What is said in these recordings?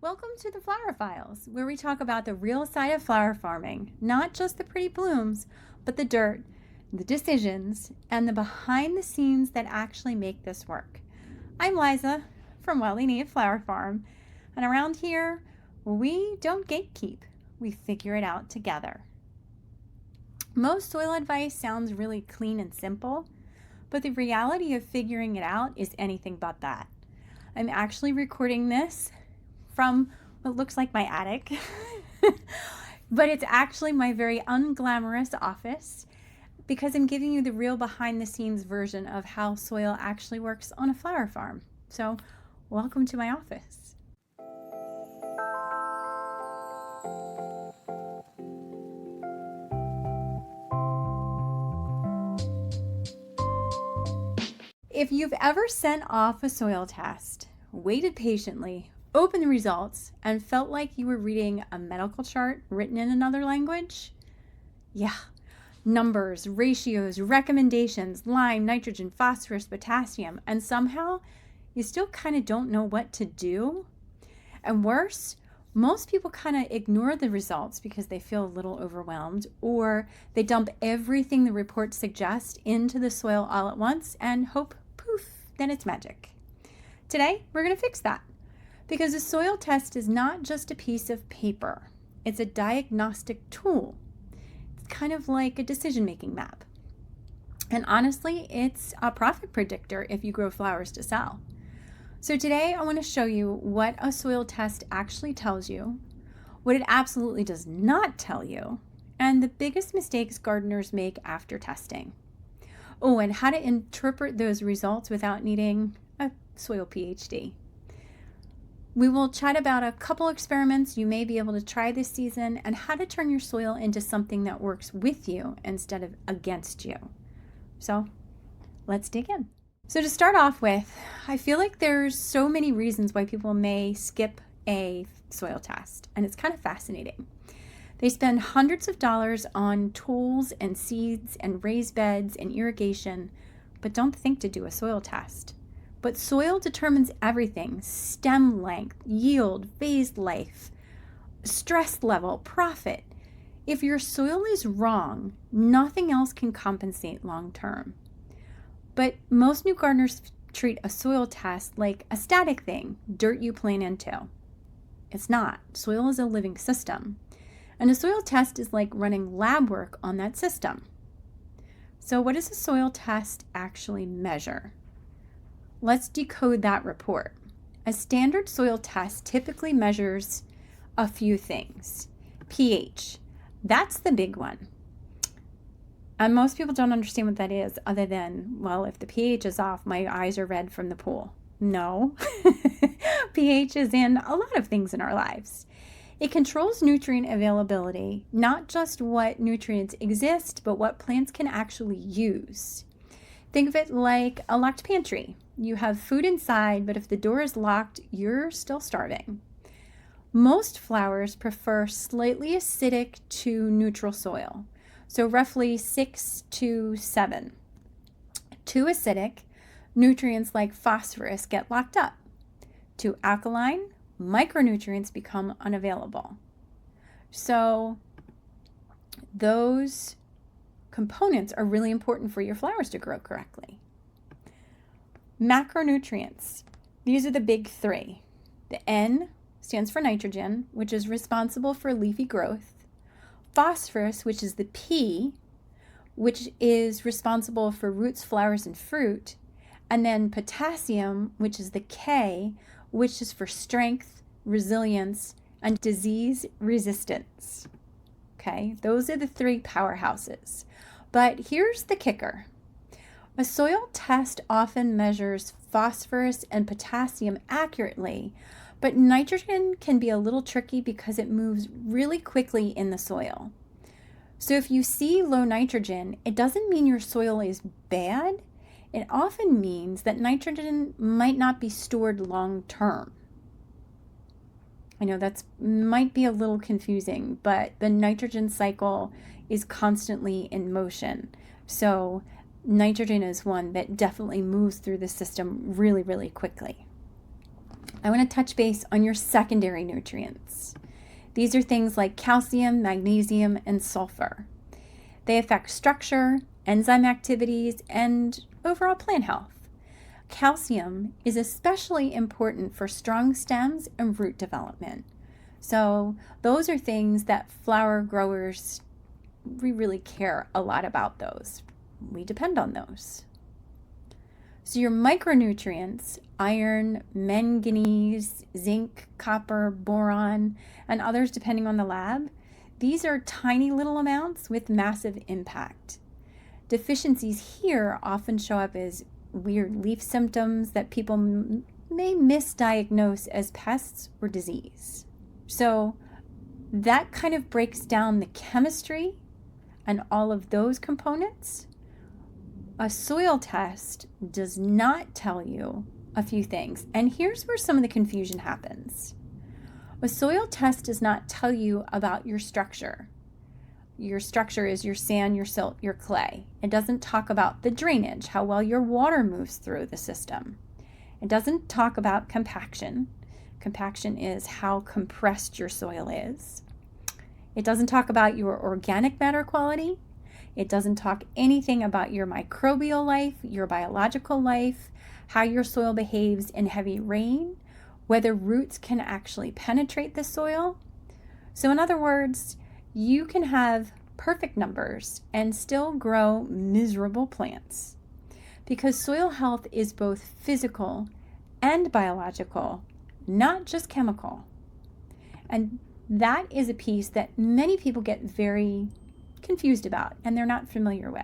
Welcome to the Flower Files, where we talk about the real side of flower farming, not just the pretty blooms, but the dirt, the decisions, and the behind the scenes that actually make this work. I'm Liza from Wildly Native Flower Farm, and around here, we don't gatekeep, we figure it out together. Most soil advice sounds really clean and simple, but the reality of figuring it out is anything but that. I'm actually recording this from what looks like my attic, but it's actually my very unglamorous office because I'm giving you the real behind the scenes version of how soil actually works on a flower farm. So, welcome to my office. If you've ever sent off a soil test, waited patiently, opened the results, and felt like you were reading a medical chart written in another language, yeah, numbers, ratios, recommendations, lime, nitrogen, phosphorus, potassium, and somehow you still kind of don't know what to do. And worse, most people kind of ignore the results because they feel a little overwhelmed, or they dump everything the reports suggest into the soil all at once and hope, poof, then it's magic. Today, we're going to fix that because a soil test is not just a piece of paper. It's a diagnostic tool. It's kind of like a decision-making map. And honestly, it's a profit predictor if you grow flowers to sell. So today I want to show you what a soil test actually tells you, what it absolutely does not tell you, and the biggest mistakes gardeners make after testing. Oh, and how to interpret those results without needing a soil PhD. We will chat about a couple experiments you may be able to try this season and how to turn your soil into something that works with you instead of against you. So let's dig in. So to start off with, I feel like there's so many reasons why people may skip a soil test, and it's kind of fascinating. They spend hundreds of dollars on tools and seeds and raised beds and irrigation, but don't think to do a soil test. But soil determines everything: stem length, yield, phase life, stress level, profit. If your soil is wrong, nothing else can compensate long term. But most new gardeners treat a soil test like a static thing, dirt you plant into. It's not. Soil is a living system. And a soil test is like running lab work on that system. So what does a soil test actually measure? Let's decode that report. A standard soil test typically measures a few things. pH, that's the big one. And most people don't understand what that is other than, well, if the pH is off, my eyes are red from the pool. No. pH is in a lot of things in our lives. It controls nutrient availability, not just what nutrients exist, but what plants can actually use. Think of it like a locked pantry. You have food inside, but if the door is locked, you're still starving. Most flowers prefer slightly acidic to neutral soil. So roughly 6 to 7. Too acidic, nutrients like phosphorus get locked up. Too alkaline, micronutrients become unavailable. So those components are really important for your flowers to grow correctly. Macronutrients. These are the big three. The N stands for nitrogen, which is responsible for leafy growth. Phosphorus, which is the P, which is responsible for roots, flowers, and fruit. And then potassium, which is the K, which is for strength, resilience, and disease resistance. Okay, those are the three powerhouses. But here's the kicker. A soil test often measures phosphorus and potassium accurately, but nitrogen can be a little tricky because it moves really quickly in the soil. So if you see low nitrogen, it doesn't mean your soil is bad. It often means that nitrogen might not be stored long term. I know that might be a little confusing, but the nitrogen cycle is constantly in motion. So nitrogen is one that definitely moves through the system really, really quickly. I want to touch base on your secondary nutrients. These are things like calcium, magnesium, and sulfur. They affect structure, enzyme activities, and overall plant health. Calcium is especially important for strong stems and root development. So those are things that flower growers, we really care a lot about those. We depend on those. So your micronutrients, iron, manganese, zinc, copper, boron, and others depending on the lab, these are tiny little amounts with massive impact. Deficiencies here often show up as weird leaf symptoms that people may misdiagnose as pests or disease. So that kind of breaks down the chemistry and all of those components. A soil test does not tell you a few things, and here's where some of the confusion happens. A soil test does not tell you about your structure. Your structure is your sand, your silt, your clay. It doesn't talk about the drainage, how well your water moves through the system. It doesn't talk about compaction. Compaction is how compressed your soil is. It doesn't talk about your organic matter quality. It doesn't talk anything about your microbial life, your biological life, how your soil behaves in heavy rain, whether roots can actually penetrate the soil. So in other words, you can have perfect numbers and still grow miserable plants, because soil health is both physical and biological, not just chemical. And that is a piece that many people get very confused about and they're not familiar with.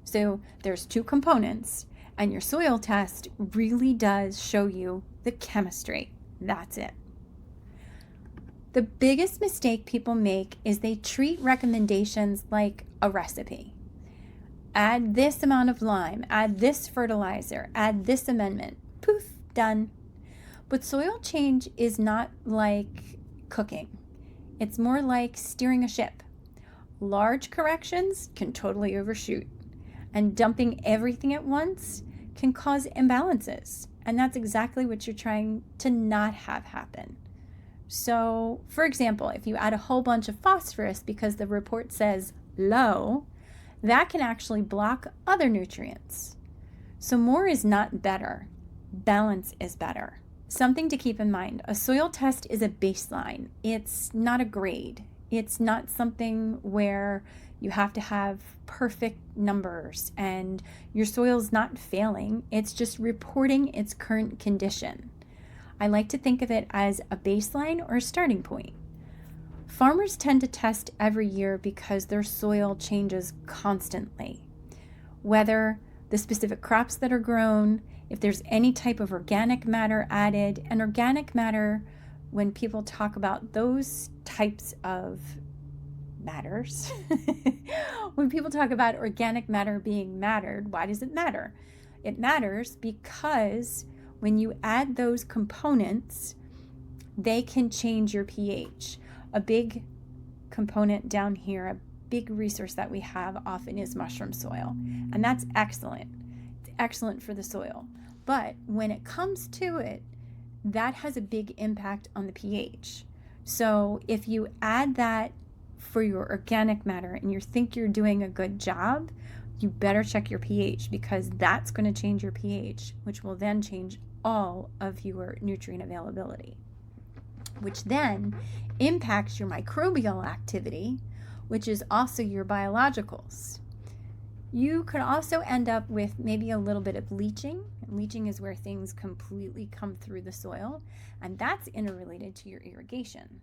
So there's two components, and your soil test really does show you the chemistry. That's it. The biggest mistake people make is they treat recommendations like a recipe. Add this amount of lime, add this fertilizer, add this amendment. Poof, done. But soil change is not like cooking. It's more like steering a ship. Large corrections can totally overshoot, and dumping everything at once can cause imbalances. And that's exactly what you're trying to not have happen. So, for example, if you add a whole bunch of phosphorus because the report says low, that can actually block other nutrients. So more is not better. Balance is better. Something to keep in mind, a soil test is a baseline. It's not a grade. It's not something where you have to have perfect numbers and your soil's not failing. It's just reporting its current condition. I like to think of it as a baseline or a starting point. Farmers tend to test every year because their soil changes constantly. Whether the specific crops that are grown, if there's any type of organic matter added, and organic matter, when people talk about those types of matters, when people talk about organic matter being mattered, why does it matter? It matters because when you add those components, they can change your pH. A big component down here, a big resource that we have often is mushroom soil, and that's excellent. It's excellent for the soil. But when it comes to it, that has a big impact on the pH. So if you add that for your organic matter and you think you're doing a good job, you better check your pH, because that's going to change your pH, which will then change all of your nutrient availability, which then impacts your microbial activity, which is also your biologicals. You could also end up with maybe a little bit of leaching. Leaching is where things completely come through the soil, and that's interrelated to your irrigation.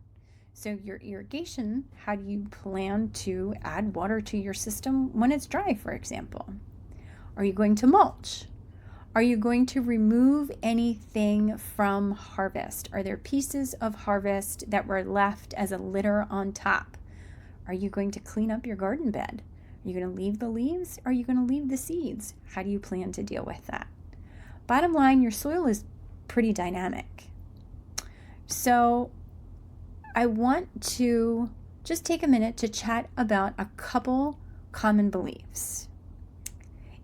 So your irrigation, how do you plan to add water to your system when it's dry, for example? Are you going to mulch? Are you going to remove anything from harvest? Are there pieces of harvest that were left as a litter on top? Are you going to clean up your garden bed? Are you going to leave the leaves? Are you going to leave the seeds? How do you plan to deal with that? Bottom line, your soil is pretty dynamic. So I want to just take a minute to chat about a couple common beliefs.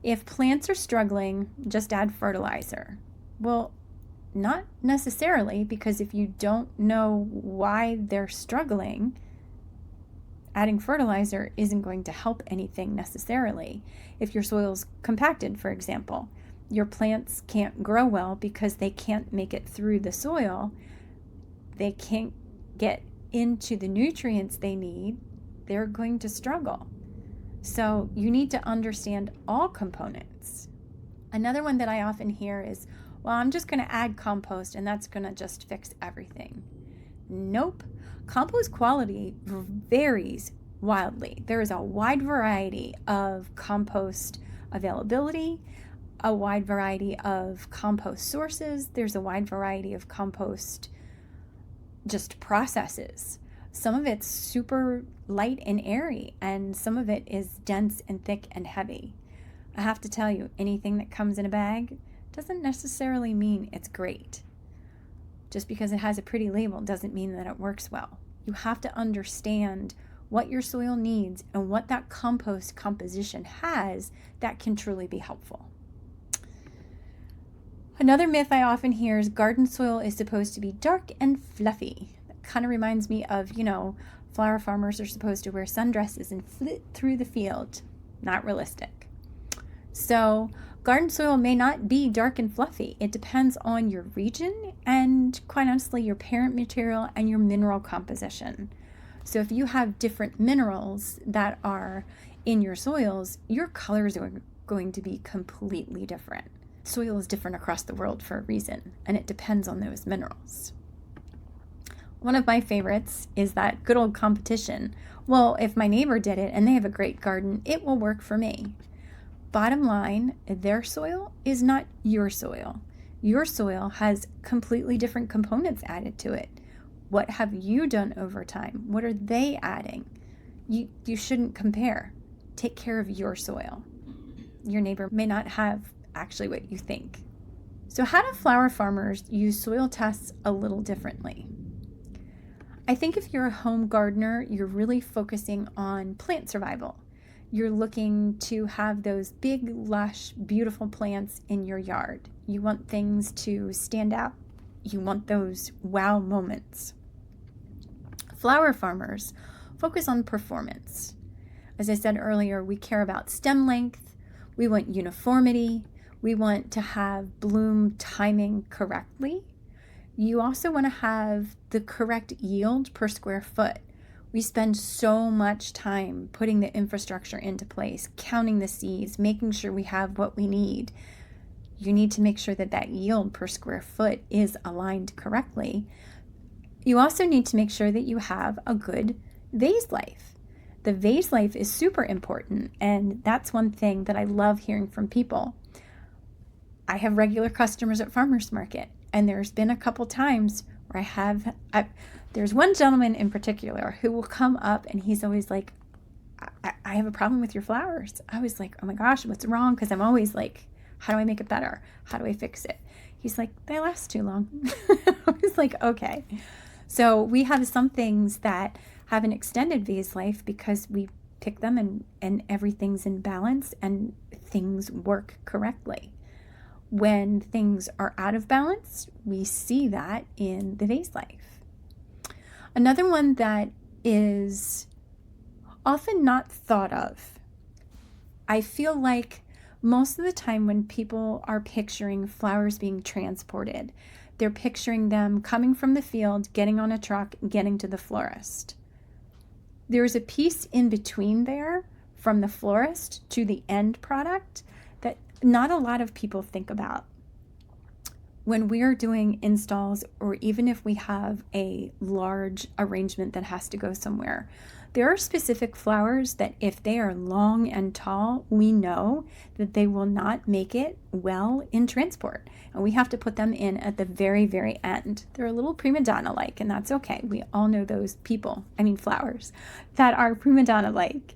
If plants are struggling, just add fertilizer. Well, Not necessarily, because if you don't know why they're struggling, adding fertilizer isn't going to help anything necessarily. If your soil's compacted, for example, your plants can't grow well because they can't make it through the soil. They can't get into the nutrients they need. They're going to struggle. So you need to understand all components. Another one that I often hear is, well, I'm just going to add compost and that's going to just fix everything. Nope. Compost quality varies wildly. There is a wide variety of compost availability, a wide variety of compost sources. There's a wide variety of compost just processes. Some of it's super light and airy, and some of it is dense and thick and heavy. I have to tell you, anything that comes in a bag doesn't necessarily mean it's great. Just because it has a pretty label doesn't mean that it works well. You have to understand what your soil needs and what that compost composition has that can truly be helpful. Another myth I often hear is garden soil is supposed to be dark and fluffy. That kind of reminds me of, flower farmers are supposed to wear sundresses and flit through the field. Not realistic. So garden soil may not be dark and fluffy. It depends on your region and, quite honestly, your parent material and your mineral composition. So if you have different minerals that are in your soils, your colors are going to be completely different. Soil is different across the world for a reason, and it depends on those minerals. One of my favorites is that good old competition. Well, if my neighbor did it and they have a great garden, it will work for me. Bottom line, their soil is not your soil. Your soil has completely different components added to it. What have you done over time? What are they adding? You shouldn't compare. Take care of your soil. Your neighbor may not have actually what you think. So how do flower farmers use soil tests a little differently? I think if you're a home gardener, you're really focusing on plant survival. You're looking to have those big, lush, beautiful plants in your yard. You want things to stand out. You want those wow moments. Flower farmers focus on performance. As I said earlier, we care about stem length. We want uniformity. We want to have bloom timing correctly. You also want to have the correct yield per square foot. We spend so much time putting the infrastructure into place, counting the seeds, making sure we have what we need. You need to make sure that that yield per square foot is aligned correctly. You also need to make sure that you have a good vase life. The vase life is super important, and that's one thing that I love hearing from people. I have regular customers at farmers market, and there's been a couple times where there's one gentleman in particular who will come up and he's always like, I have a problem with your flowers. I was like, oh my gosh, what's wrong? Because I'm always like, how do I make it better? How do I fix it? He's like, they last too long. I was like, okay. So we have some things that have an extended vase life because we pick them and everything's in balance and things work correctly. When things are out of balance, we see that in the vase life. Another one that is often not thought of, I feel like most of the time when people are picturing flowers being transported, they're picturing them coming from the field, getting on a truck, getting to the florist. There's a piece in between there from the florist to the end product that not a lot of people think about. When we're doing installs, or even if we have a large arrangement that has to go somewhere, there are specific flowers that if they are long and tall, we know that they will not make it well in transport. And we have to put them in at the very, very end. They're a little prima donna-like, and that's okay. We all know those flowers that are prima donna-like.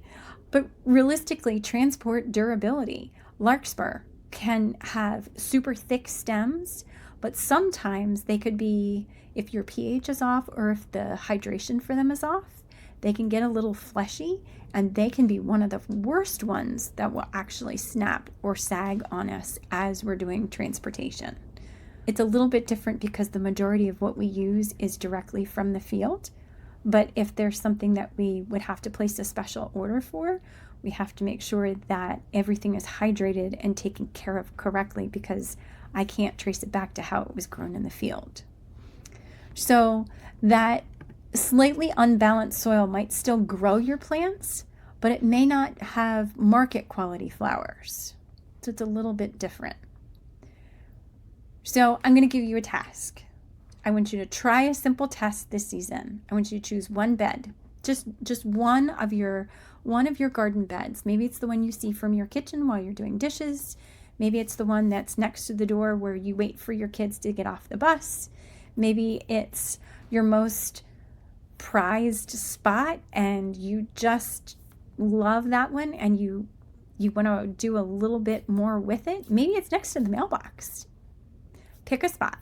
But realistically, transport durability. Larkspur can have super thick stems, but sometimes they could be, if your pH is off or if the hydration for them is off, they can get a little fleshy, and they can be one of the worst ones that will actually snap or sag on us as we're doing transportation. It's a little bit different because the majority of what we use is directly from the field. But if there's something that we would have to place a special order for, we have to make sure that everything is hydrated and taken care of correctly, because I can't trace it back to how it was grown in the field. So that slightly unbalanced soil might still grow your plants, but it may not have market quality flowers. So it's a little bit different. So I'm going to give you a task. I want you to try a simple test this season. I want you to choose one bed, just one of your garden beds. Maybe it's the one you see from your kitchen while you're doing dishes. Maybe it's the one that's next to the door where you wait for your kids to get off the bus. Maybe it's your most prized spot and you just love that one and you want to do a little bit more with it. Maybe it's next to the mailbox. Pick a spot.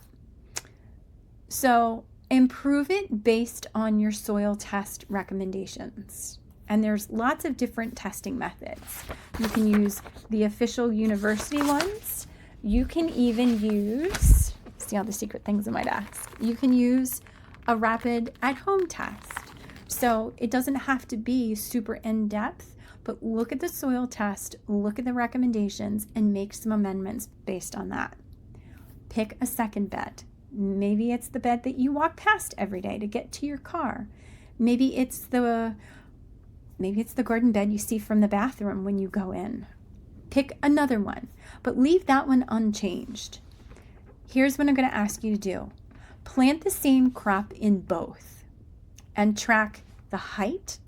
So improve it based on your soil test recommendations. And there's lots of different testing methods. You can use the official university ones. You can even use, see all the secret things in my desk. You can use a rapid at-home test. So it doesn't have to be super in-depth, but look at the soil test, look at the recommendations, and make some amendments based on that. Pick a second bed. Maybe it's the bed that you walk past every day to get to your car. Maybe it's the garden bed you see from the bathroom when you go in. Pick another one, but leave that one unchanged. Here's what I'm going to ask you to do. Plant the same crop in both and track the height,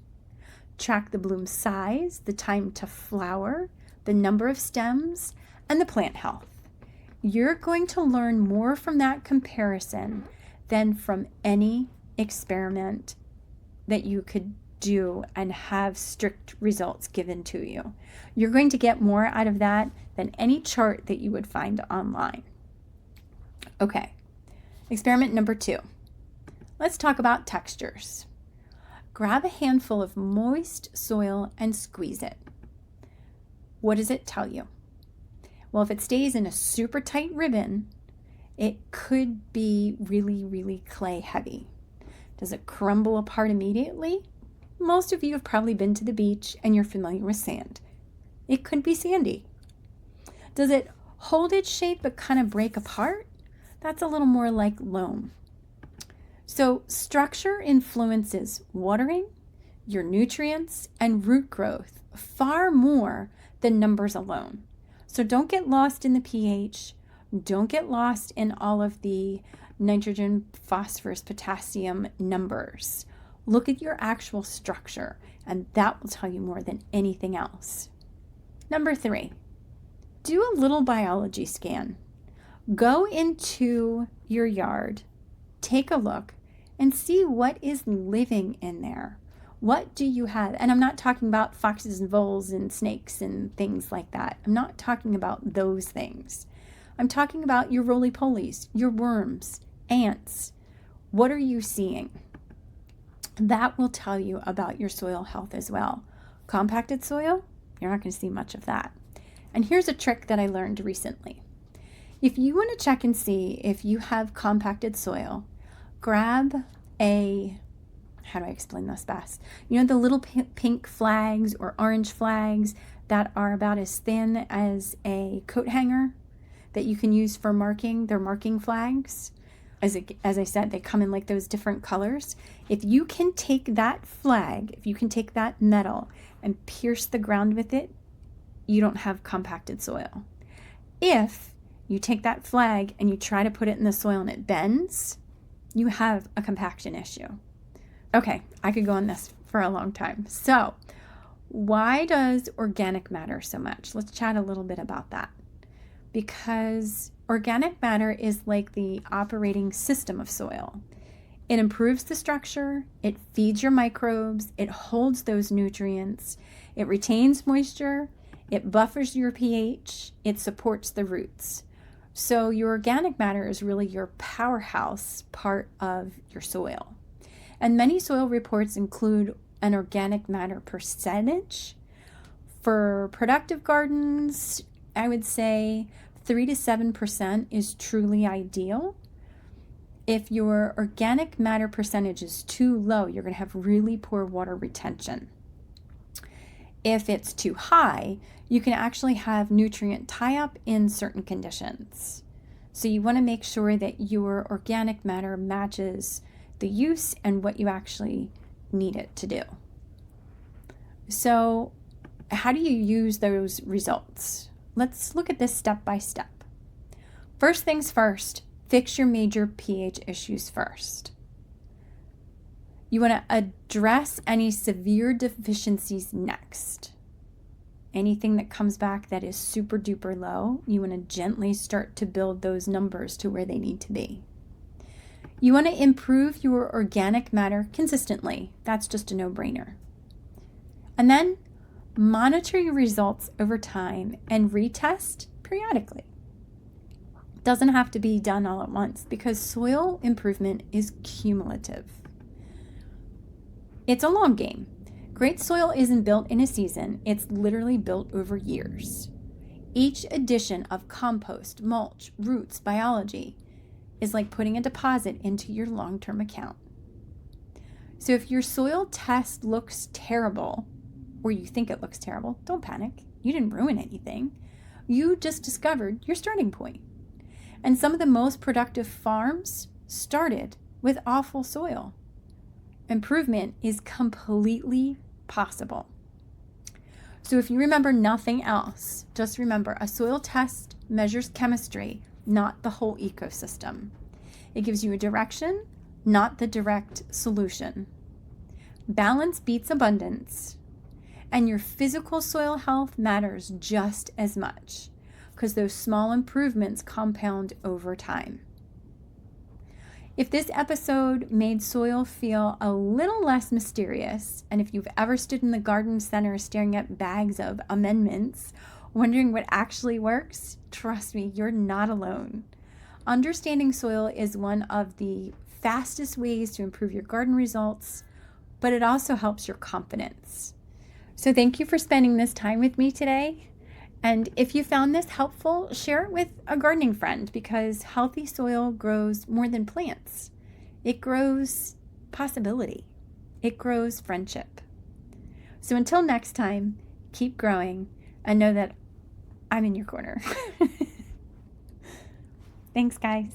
track the bloom size, the time to flower, the number of stems, and the plant health. You're going to learn more from that comparison than from any experiment that you could do and have strict results given to you. You're going to get more out of that than any chart that you would find online. Okay, experiment number 2. Let's talk about textures. Grab a handful of moist soil and squeeze it. What does it tell you? Well, if it stays in a super tight ribbon, it could be really, really clay heavy. Does it crumble apart immediately? Most of you have probably been to the beach and you're familiar with sand. It could be sandy. Does it hold its shape but kind of break apart? That's a little more like loam. So structure influences watering, your nutrients, and root growth far more than numbers alone. So don't get lost in the pH. Don't get lost in all of the nitrogen, phosphorus, potassium numbers. Look at your actual structure, and that will tell you more than anything else. Number 3, do a little biology scan. Go into your yard, take a look, and see what is living in there. What do you have? And I'm not talking about foxes and voles and snakes and things like that. I'm not talking about those things. I'm talking about your roly-polies, your worms, ants. What are you seeing? That will tell you about your soil health as well. Compacted soil, you're not going to see much of that. And here's a trick that I learned recently. If you want to check and see if you have compacted soil, grab how do I explain this best? You know the little pink flags or orange flags that are about as thin as a coat hanger that you can use for marking? They're marking flags. As I said, they come in like those different colors. If you can take that flag, if you can take that metal and pierce the ground with it, you don't have compacted soil. If you take that flag and you try to put it in the soil and it bends, you have a compaction issue. Okay, I could go on this for a long time. So, why does organic matter so much? Let's chat a little bit about that. Because organic matter is like the operating system of soil. It improves the structure, it feeds your microbes, it holds those nutrients, it retains moisture, it buffers your pH, it supports the roots. So your organic matter is really your powerhouse part of your soil. And many soil reports include an organic matter percentage. For productive gardens, I would say 3 to 7% is truly ideal. If your organic matter percentage is too low, you're going to have really poor water retention. If it's too high, you can actually have nutrient tie-up in certain conditions. So you want to make sure that your organic matter matches the use and what you actually need it to do. So how do you use those results? Let's look at this step by step. First things first, fix your major pH issues first. You want to address any severe deficiencies next. Anything that comes back that is super duper low, you want to gently start to build those numbers to where they need to be. You want to improve your organic matter consistently. That's just a no-brainer. And then monitor your results over time and retest periodically. Doesn't have to be done all at once because soil improvement is cumulative. It's a long game. Great soil isn't built in a season. It's literally built over years. Each addition of compost, mulch, roots, biology is like putting a deposit into your long-term account. So if your soil test looks terrible, or you think it looks terrible, don't panic. You didn't ruin anything. You just discovered your starting point. And some of the most productive farms started with awful soil. Improvement is completely possible. So if you remember nothing else, just remember a soil test measures chemistry, not the whole ecosystem. It gives you a direction, not the direct solution. Balance beats abundance. And your physical soil health matters just as much because those small improvements compound over time. If this episode made soil feel a little less mysterious, and if you've ever stood in the garden center staring at bags of amendments, wondering what actually works, trust me, you're not alone. Understanding soil is one of the fastest ways to improve your garden results, but it also helps your confidence. So thank you for spending this time with me today. And if you found this helpful, share it with a gardening friend because healthy soil grows more than plants. It grows possibility. It grows friendship. So until next time, keep growing and know that I'm in your corner. Thanks, guys.